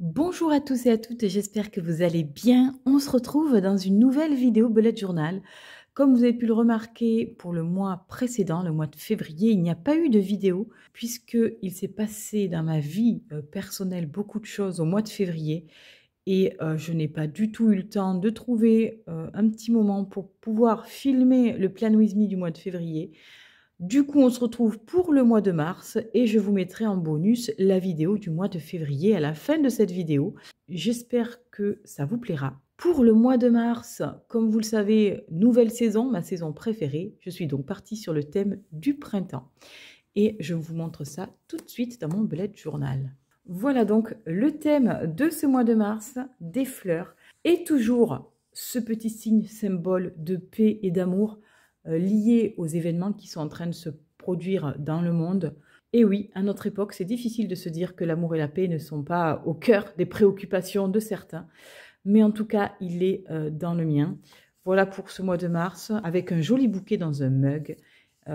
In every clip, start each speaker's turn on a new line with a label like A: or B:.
A: Bonjour à tous et à toutes, j'espère que vous allez bien. On se retrouve dans une nouvelle vidéo Bullet Journal. Comme vous avez pu le remarquer, pour le mois précédent, le mois de février, il n'y a pas eu de vidéo puisqu'il s'est passé dans ma vie personnelle beaucoup de choses au mois de février et je n'ai pas du tout eu le temps de trouver un petit moment pour pouvoir filmer le Plan With Me du mois de février. Du coup, on se retrouve pour le mois de mars et je vous mettrai en bonus la vidéo du mois de février à la fin de cette vidéo. J'espère que ça vous plaira. Pour le mois de mars, comme vous le savez, nouvelle saison, ma saison préférée. Je suis donc partie sur le thème du printemps. Et je vous montre ça tout de suite dans mon bullet journal. Voilà donc le thème de ce mois de mars, des fleurs. Et toujours ce petit signe symbole de paix et d'amour liés aux événements qui sont en train de se produire dans le monde. Et oui, à notre époque, c'est difficile de se dire que l'amour et la paix ne sont pas au cœur des préoccupations de certains. Mais en tout cas, il est dans le mien. Voilà pour ce mois de mars, avec un joli bouquet dans un mug.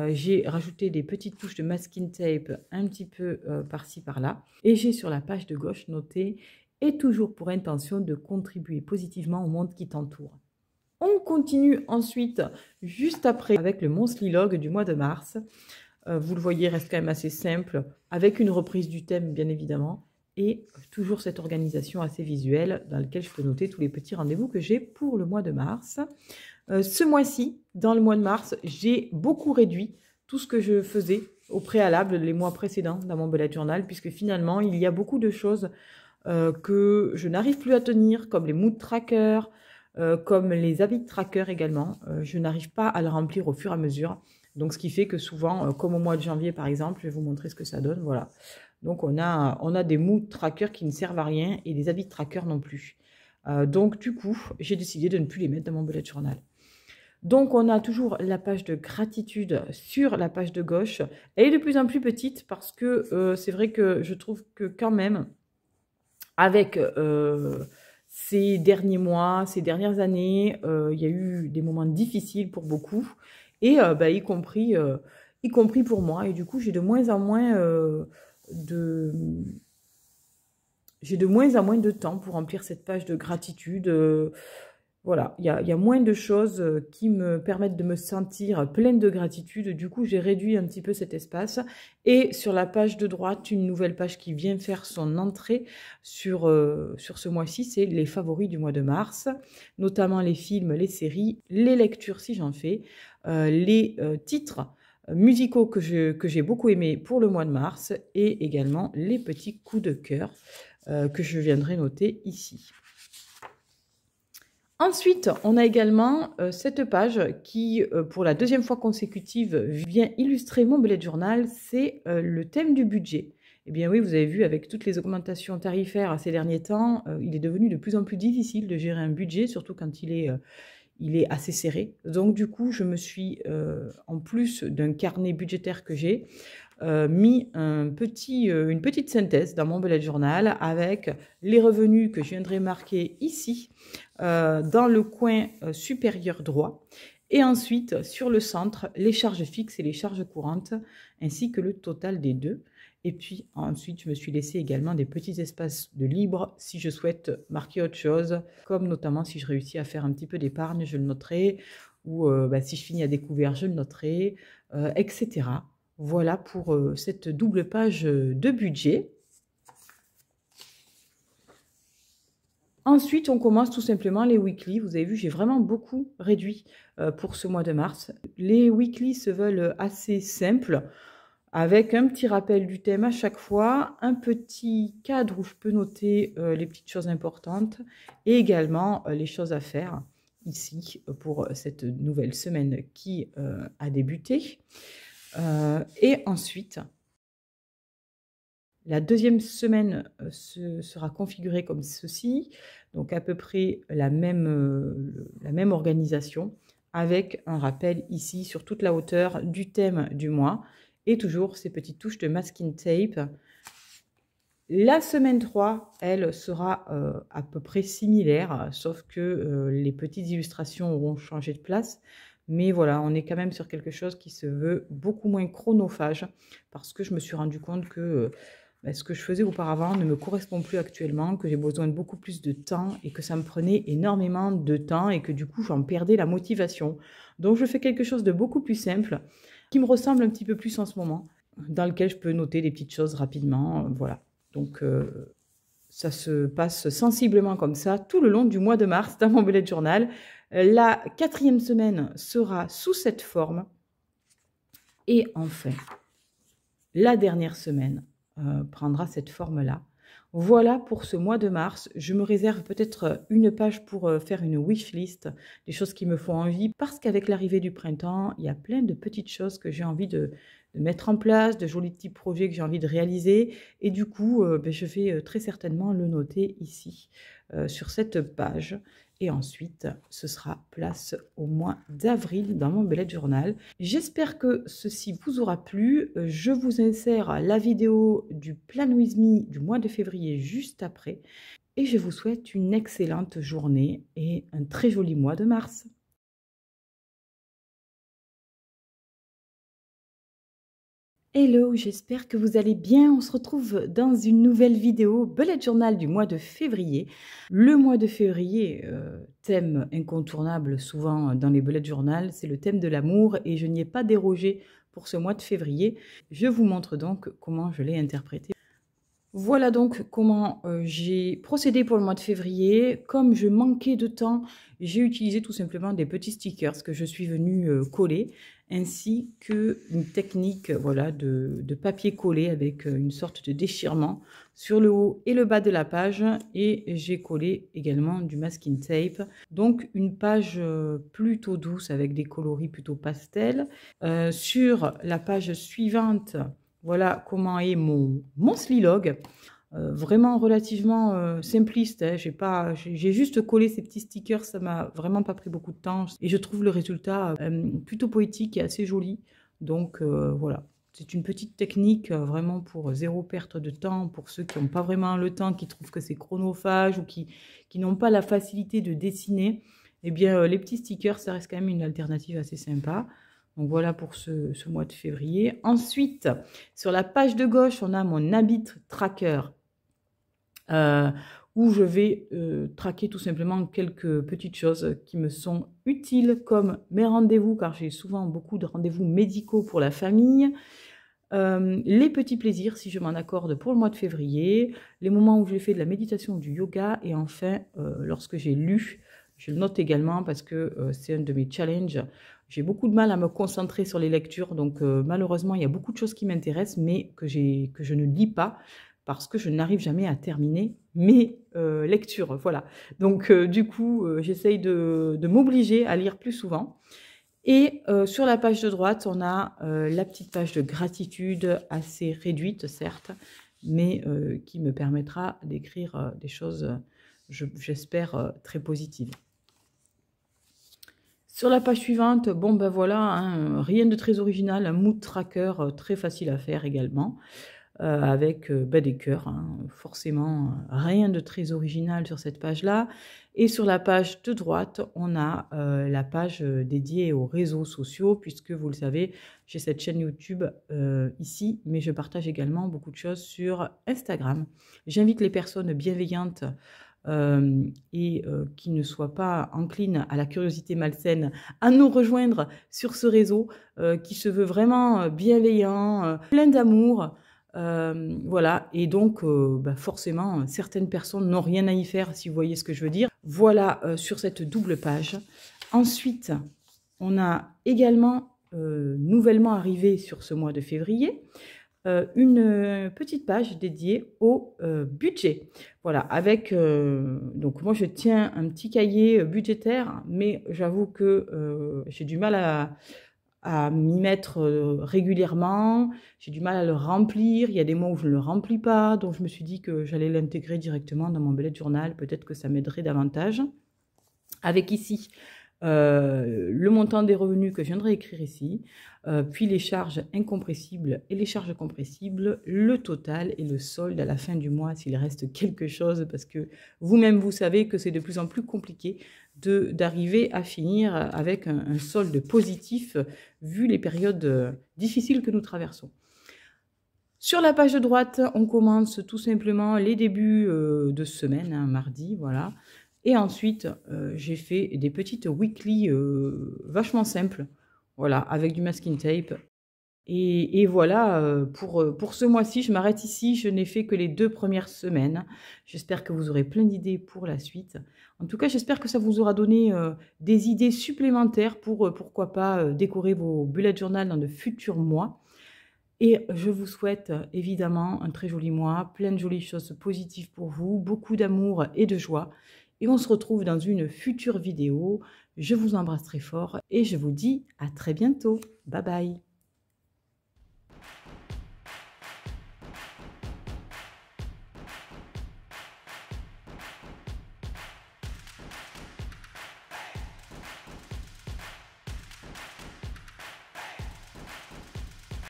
A: J'ai rajouté des petites touches de masking tape un petit peu par-ci par-là. Et j'ai sur la page de gauche noté « Et toujours pour intention de contribuer positivement au monde qui t'entoure ». On continue ensuite, juste après, avec le Monthly Log du mois de mars. Vous le voyez, reste quand même assez simple, avec une reprise du thème, bien évidemment, et toujours cette organisation assez visuelle dans laquelle je peux noter tous les petits rendez-vous que j'ai pour le mois de mars. Ce mois-ci, dans le mois de mars, j'ai beaucoup réduit tout ce que je faisais au préalable les mois précédents dans mon bullet journal, puisque finalement, il y a beaucoup de choses que je n'arrive plus à tenir, comme les mood trackers, comme les habit trackers également. Je n'arrive pas à le remplir au fur et à mesure. Donc, ce qui fait que souvent, comme au mois de janvier, par exemple, je vais vous montrer ce que ça donne. Voilà. Donc, on a des mood trackers qui ne servent à rien et des habit trackers non plus. Donc, du coup, j'ai décidé de ne plus les mettre dans mon bullet journal. Donc, on a toujours la page de gratitude sur la page de gauche. Elle est de plus en plus petite parce que c'est vrai que je trouve que quand même, avec ces derniers mois, ces dernières années, il y a eu des moments difficiles pour beaucoup, et y compris pour moi. Et du coup, j'ai de moins en moins de temps pour remplir cette page de gratitude. Voilà, il y a moins de choses qui me permettent de me sentir pleine de gratitude. Du coup, j'ai réduit un petit peu cet espace. Et sur la page de droite, une nouvelle page qui vient faire son entrée sur ce mois-ci, c'est les favoris du mois de mars, notamment les films, les séries, les lectures si j'en fais, les titres musicaux que j'ai beaucoup aimés pour le mois de mars, et également les petits coups de cœur que je viendrai noter ici. Ensuite, on a également cette page qui, pour la deuxième fois consécutive, vient illustrer mon bullet journal, c'est le thème du budget. Eh bien oui, vous avez vu, avec toutes les augmentations tarifaires ces derniers temps, il est devenu de plus en plus difficile de gérer un budget, surtout quand il est assez serré. Donc du coup, je me suis, en plus d'un carnet budgétaire que j'ai, mis une petite synthèse dans mon bullet journal avec les revenus que je viendrai marquer ici, dans le coin supérieur droit, et ensuite sur le centre, les charges fixes et les charges courantes, ainsi que le total des deux. Et puis ensuite, je me suis laissé également des petits espaces de libre si je souhaite marquer autre chose, comme notamment si je réussis à faire un petit peu d'épargne, je le noterai, ou si je finis à découvert, je le noterai, etc. Voilà pour cette double page de budget. Ensuite, on commence tout simplement les weekly. Vous avez vu, j'ai vraiment beaucoup réduit pour ce mois de mars. Les weekly se veulent assez simples, avec un petit rappel du thème à chaque fois, un petit cadre où je peux noter les petites choses importantes, et également les choses à faire ici pour cette nouvelle semaine qui a débuté. Et ensuite, la deuxième semaine sera configurée comme ceci, donc à peu près la même organisation, avec un rappel ici sur toute la hauteur du thème du mois, et toujours ces petites touches de masking tape. La semaine 3, elle sera à peu près similaire, sauf que les petites illustrations auront changé de place. Mais voilà, on est quand même sur quelque chose qui se veut beaucoup moins chronophage, parce que je me suis rendu compte que ce que je faisais auparavant ne me correspond plus actuellement, que j'ai besoin de beaucoup plus de temps et que ça me prenait énormément de temps et que du coup, j'en perdais la motivation. Donc, je fais quelque chose de beaucoup plus simple qui me ressemble un petit peu plus en ce moment, dans lequel je peux noter des petites choses rapidement. Voilà. Donc, ça se passe sensiblement comme ça tout le long du mois de mars dans mon bullet journal. La 4e semaine sera sous cette forme. Et enfin, la dernière semaine prendra cette forme-là. Voilà pour ce mois de mars. Je me réserve peut-être une page pour faire une wishlist, des choses qui me font envie, parce qu'avec l'arrivée du printemps, il y a plein de petites choses que j'ai envie de mettre en place, de jolis petits projets que j'ai envie de réaliser. Et du coup, je vais très certainement le noter ici, sur cette page. Et ensuite, ce sera place au mois d'avril dans mon bullet journal. J'espère que ceci vous aura plu. Je vous insère la vidéo du Plan With Me du mois de février juste après. Et je vous souhaite une excellente journée et un très joli mois de mars. Hello, j'espère que vous allez bien. On se retrouve dans une nouvelle vidéo bullet journal du mois de février. Le mois de février, thème incontournable souvent dans les bullet journal, c'est le thème de l'amour et je n'y ai pas dérogé pour ce mois de février. Je vous montre donc comment je l'ai interprété. Voilà donc comment j'ai procédé pour le mois de février. Comme je manquais de temps, j'ai utilisé tout simplement des petits stickers que je suis venue coller, ainsi qu'une technique voilà, de papier collé avec une sorte de déchirement sur le haut et le bas de la page. Et j'ai collé également du masking tape. Donc une page plutôt douce avec des coloris plutôt pastel. Sur la page suivante, voilà comment est mon slilog. Vraiment relativement simpliste. Hein. J'ai juste collé ces petits stickers, ça m'a vraiment pas pris beaucoup de temps. Et je trouve le résultat plutôt poétique et assez joli. Donc voilà, c'est une petite technique vraiment pour zéro perte de temps, pour ceux qui n'ont pas vraiment le temps, qui trouvent que c'est chronophage ou qui n'ont pas la facilité de dessiner. Eh bien, les petits stickers, ça reste quand même une alternative assez sympa. Donc voilà pour ce mois de février. Ensuite, sur la page de gauche, on a mon habit tracker où je vais traquer tout simplement quelques petites choses qui me sont utiles comme mes rendez-vous, car j'ai souvent beaucoup de rendez-vous médicaux pour la famille. Les petits plaisirs, si je m'en accorde pour le mois de février, les moments où j'ai fait de la méditation ou du yoga, et enfin, lorsque j'ai lu, je le note également parce que c'est un de mes challenges. J'ai beaucoup de mal à me concentrer sur les lectures, donc malheureusement, il y a beaucoup de choses qui m'intéressent, mais que je ne lis pas parce que je n'arrive jamais à terminer mes lectures. Voilà. Donc, du coup, j'essaye de m'obliger à lire plus souvent. Et sur la page de droite, on a la petite page de gratitude, assez réduite, certes, mais qui me permettra d'écrire des choses, j'espère, très positives. Sur la page suivante, bon ben voilà, hein, rien de très original, un mood tracker très facile à faire également, avec des cœurs, hein, forcément rien de très original sur cette page-là. Et sur la page de droite, on a la page dédiée aux réseaux sociaux, puisque vous le savez, j'ai cette chaîne YouTube ici, mais je partage également beaucoup de choses sur Instagram. J'invite les personnes bienveillantes et qui ne soient pas enclines à la curiosité malsaine à nous rejoindre sur ce réseau qui se veut vraiment bienveillant, plein d'amour. Voilà, et donc forcément, certaines personnes n'ont rien à y faire, si vous voyez ce que je veux dire. Voilà sur cette double page. Ensuite, on a également, nouvellement arrivé sur ce mois de février, une petite page dédiée au budget. Voilà, avec, donc moi je tiens un petit cahier budgétaire, mais j'avoue que j'ai du mal à m'y mettre régulièrement, j'ai du mal à le remplir, il y a des mois où je ne le remplis pas, donc je me suis dit que j'allais l'intégrer directement dans mon bullet journal, peut-être que ça m'aiderait davantage. Avec ici le montant des revenus que je viendrai écrire ici, puis les charges incompressibles et les charges compressibles, le total et le solde à la fin du mois s'il reste quelque chose, parce que vous-même vous savez que c'est de plus en plus compliqué d'arriver à finir avec un solde positif vu les périodes difficiles que nous traversons. Sur la page de droite, on commence tout simplement les débuts, de semaine, hein, mardi, voilà. Et ensuite, j'ai fait des petites weekly, vachement simples, voilà, avec du masking tape. Et voilà, pour ce mois-ci, je m'arrête ici. Je n'ai fait que les 2 premières semaines. J'espère que vous aurez plein d'idées pour la suite. En tout cas, j'espère que ça vous aura donné, des idées supplémentaires pour, pourquoi pas, décorer vos bullet journal dans de futurs mois. Et je vous souhaite évidemment un très joli mois, plein de jolies choses positives pour vous, beaucoup d'amour et de joie. Et on se retrouve dans une future vidéo. Je vous embrasse très fort et je vous dis à très bientôt. Bye bye.